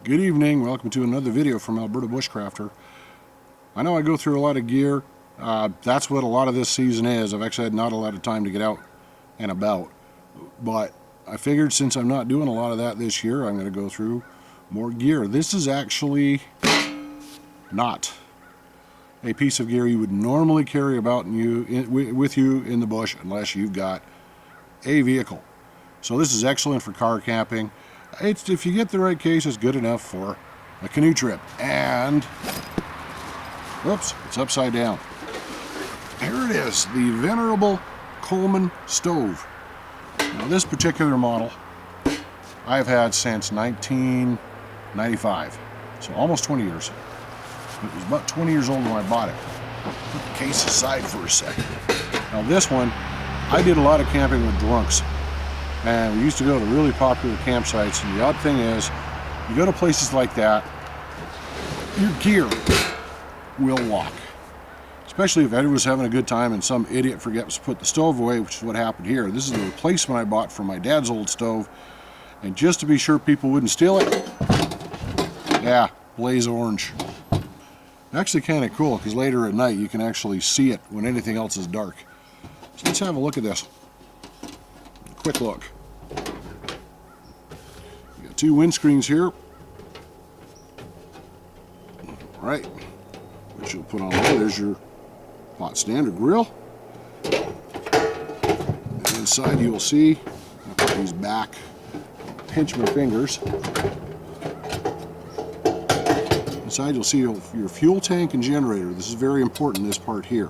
Good evening, welcome to another video from Alberta Bushcrafter. I know I go through a lot of gear. That's what a lot of this season is. I've actually had not a lot of time to get out and about. But I figured since I'm not doing a lot of that this year, I'm going to go through more gear. This is actually not a piece of gear you would normally carry about with you in the bush unless you've got a vehicle. So this is excellent for car camping. If you get the right case, it's good enough for a canoe trip. And, whoops, it's upside down. Here it is, the venerable Coleman stove. Now this particular model I've had since 1995, so almost 20 years. It was about 20 years old when I bought it. Put the case aside for a second. Now this one, I did a lot of camping with drunks. And we used to go to really popular campsites, and the odd thing is, you go to places like that, your gear will walk. Especially if everyone's having a good time and some idiot forgets to put the stove away, which is what happened here. This is the replacement I bought for my dad's old stove, and just to be sure people wouldn't steal it, yeah, blaze orange. Actually kind of cool, because later at night you can actually see it when anything else is dark. So let's have a look at this. Quick look. We got two windscreens here. Alright, which you'll put on there. There's your hot stand or grill. And inside you will see, I'll put these back, pinch my fingers. Inside you'll see your fuel tank and generator. This is very important, this part here.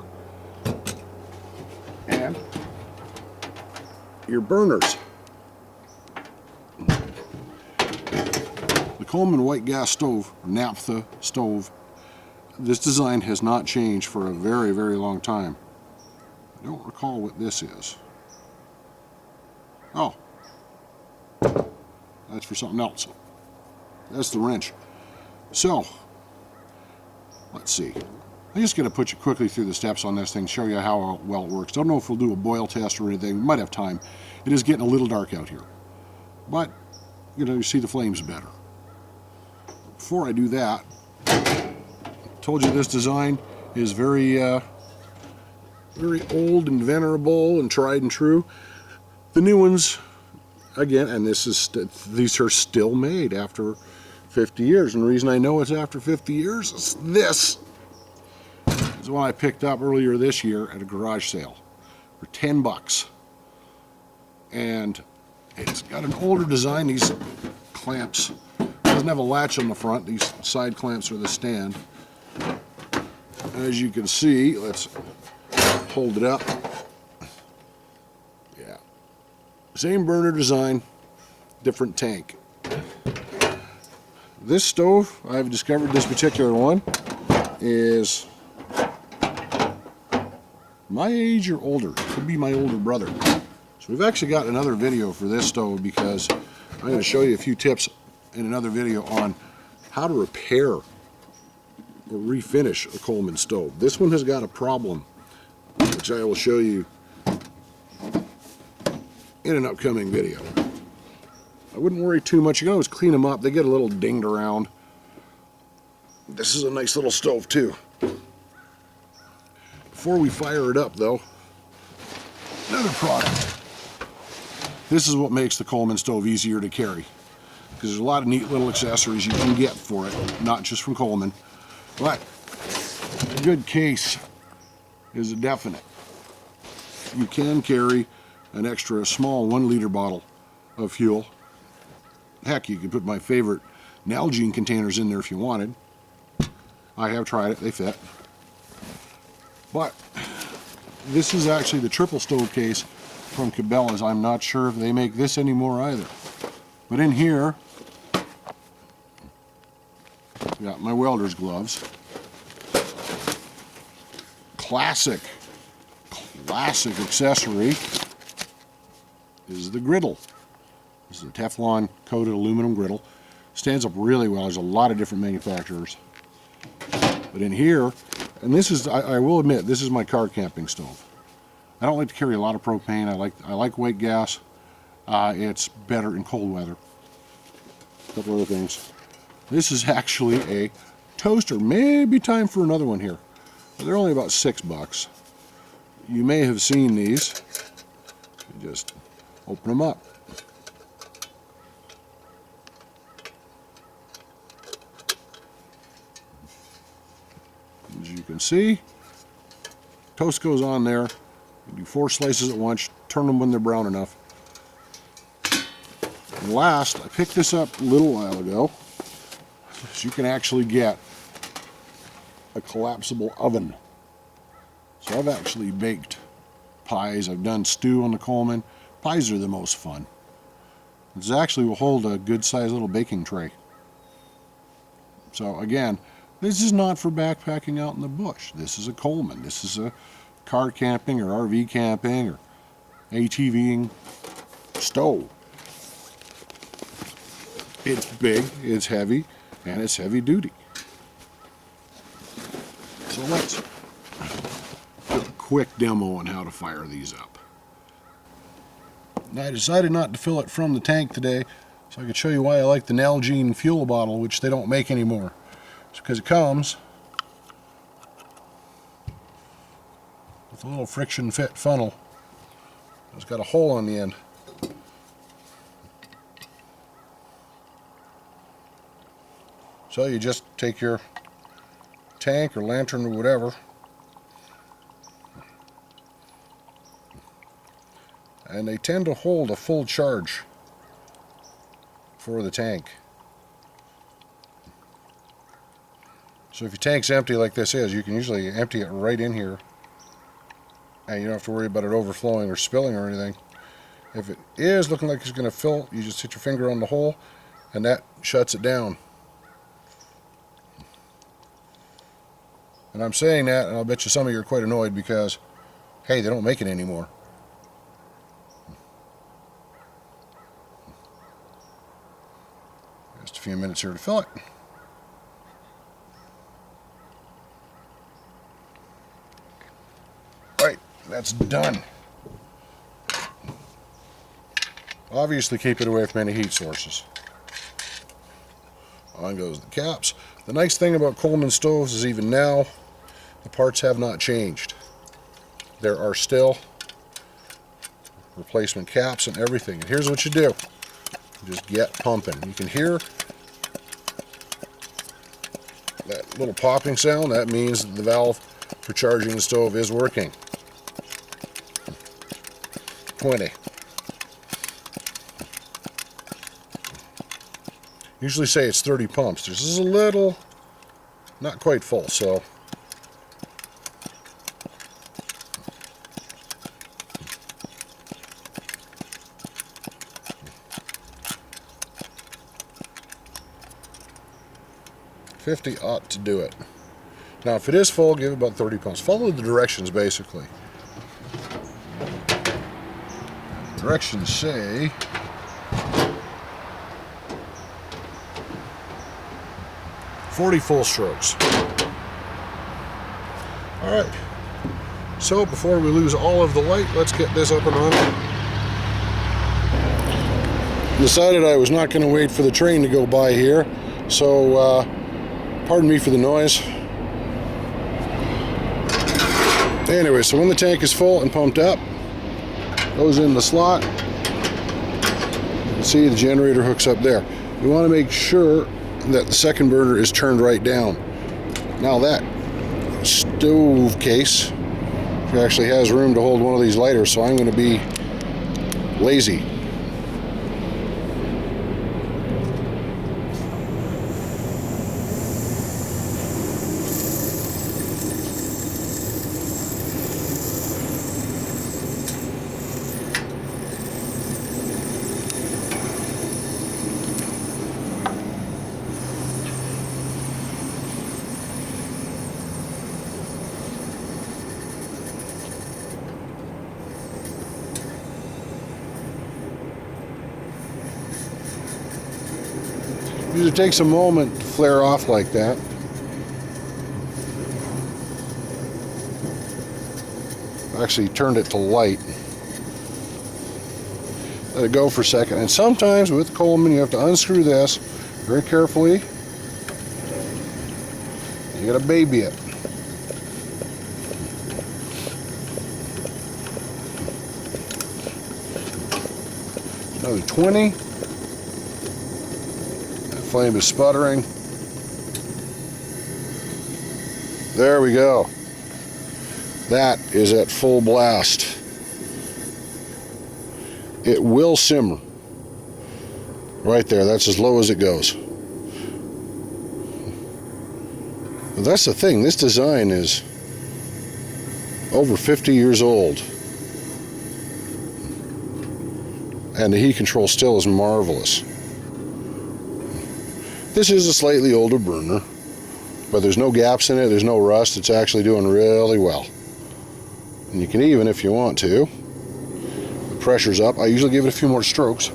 And your burners. The Coleman white gas stove, naphtha stove, this design has not changed for a very, very long time. I don't recall what this is. Oh, that's for something else. That's the wrench. So, let's see. I'm just going to put you quickly through the steps on this thing, show you how well it works. Don't know if we'll do a boil test or anything. We might have time. It is getting a little dark out here. But, you know, you see the flames better. Before I do that, I told you this design is very old and venerable and tried and true. The new ones, again, and these are still made after 50 years. And the reason I know it's after 50 years is this. This is one I picked up earlier this year at a garage sale for 10 bucks. And it's got an older design. These clamps, it doesn't have a latch on the front. These side clamps are the stand. As you can see, let's hold it up. Yeah. Same burner design, different tank. This stove, I've discovered this particular one, is my age or older. Could be my older brother. So we've actually got another video for this stove because I'm going to show you a few tips in another video on how to repair or refinish a Coleman stove. This one has got a problem, which I will show you in an upcoming video. I wouldn't worry too much. You can always clean them up. They get a little dinged around. This is a nice little stove too. Before we fire it up though, another product. This is what makes the Coleman stove easier to carry, because there's a lot of neat little accessories you can get for it, not just from Coleman. But a good case is a definite. You can carry an extra small 1 liter bottle of fuel. Heck, you could put my favorite Nalgene containers in there if you wanted. I have tried it, they fit. But this is actually the triple stove case from Cabela's. I'm not sure if they make this anymore either. But in here, I got my welder's gloves. Classic accessory is the griddle. This is a Teflon coated aluminum griddle. Stands up really well. There's a lot of different manufacturers. But in here, and this is, I will admit, this is my car camping stove. I don't like to carry a lot of propane. I like white gas. It's better in cold weather. A couple other things. This is actually a toaster. Maybe time for another one here. They're only about $6. You may have seen these. You just open them up. As you can see, toast goes on there. You do 4 slices at once, turn them when they're brown enough. And last, I picked this up a little while ago, so you can actually get a collapsible oven. So I've actually baked pies. I've done stew on the Coleman. Pies are the most fun. This actually will hold a good sized little baking tray. So again, this is not for backpacking out in the bush. This is a Coleman. This is a car camping or RV camping or ATVing stove. It's big, it's heavy, and it's heavy duty. So let's do a quick demo on how to fire these up. Now I decided not to fill it from the tank today, so I could show you why I like the Nalgene fuel bottle, which they don't make anymore. It's because it comes with a little friction fit funnel. It's got a hole on the end. So you just take your tank or lantern or whatever, and they tend to hold a full charge for the tank. So if your tank's empty like this is, you can usually empty it right in here, and you don't have to worry about it overflowing or spilling or anything. If it is looking like it's going to fill, you just hit your finger on the hole, and that shuts it down. And I'm saying that, and I'll bet you some of you are quite annoyed because, hey, they don't make it anymore. Just a few minutes here to fill it. Right, that's done. Obviously keep it away from any heat sources. On goes the caps. The nice thing about Coleman stoves is even now, the parts have not changed. There are still replacement caps and everything. And here's what you do. Just get pumping. You can hear that little popping sound. That means the valve for charging the stove is working. 20. Usually say it's 30 pumps. This is a little, not quite full, so. $50 ought to do it. Now if it is full, give it about 30 pumps. Follow the directions basically. Directions say 40 full strokes. Alright, so before we lose all of the light, let's get this up and running. Decided I was not going to wait for the train to go by here, so pardon me for the noise. Anyway, so when the tank is full and pumped up, goes in the slot. You can see the generator hooks up there. You want to make sure that the second burner is turned right down. Now that stove case actually has room to hold one of these lighters, so I'm going to be lazy. Usually takes a moment to flare off like that. Actually turned it to light. Let it go for a second. And sometimes with Coleman you have to unscrew this very carefully You gotta baby it. Another 20. That flame is sputtering. There we go. That is at full blast. It will simmer. Right there, that's as low as it goes. But that's the thing, this design is over 50 years old. And the heat control still is marvelous. This is a slightly older burner, but there's no gaps in it, there's no rust, it's actually doing really well. And you can even, if you want to, the pressure's up. I usually give it a few more strokes.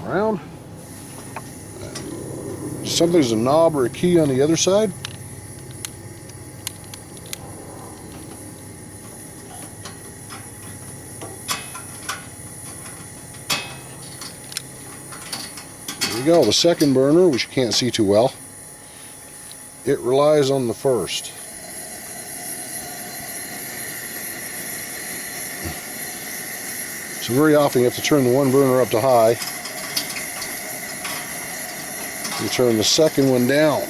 Around. Something's a knob or a key on the other side. There we go, the second burner, which you can't see too well, it relies on the first. So very often you have to turn the one burner up to high. You turn the second one down.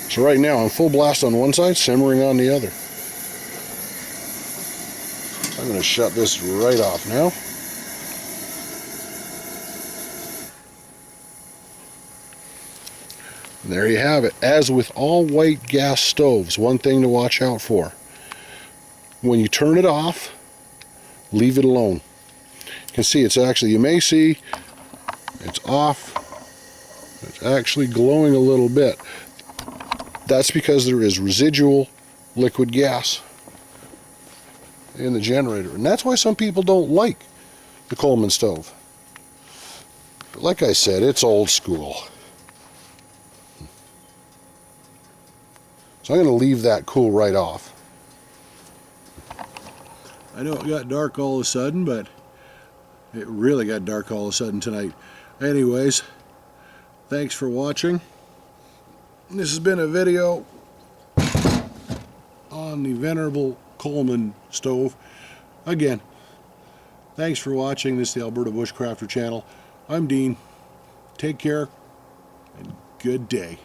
So right now I'm full blast on one side, simmering on the other. I'm going to shut this right off now. And there you have it. As with all white gas stoves, one thing to watch out for. When you turn it off, leave it alone. You can see it's actually, you may see it's off, it's actually glowing a little bit. That's because there is residual liquid gas in the generator, and that's why some people don't like the Coleman stove. But like I said, it's old school. So I'm going to leave that cool right off. I know it got dark all of a sudden, but it really got dark all of a sudden tonight. Anyways, thanks for watching. This has been a video on the venerable Coleman stove. Again, thanks for watching. This is the Alberta Bushcrafter channel. I'm Dean. Take care and good day.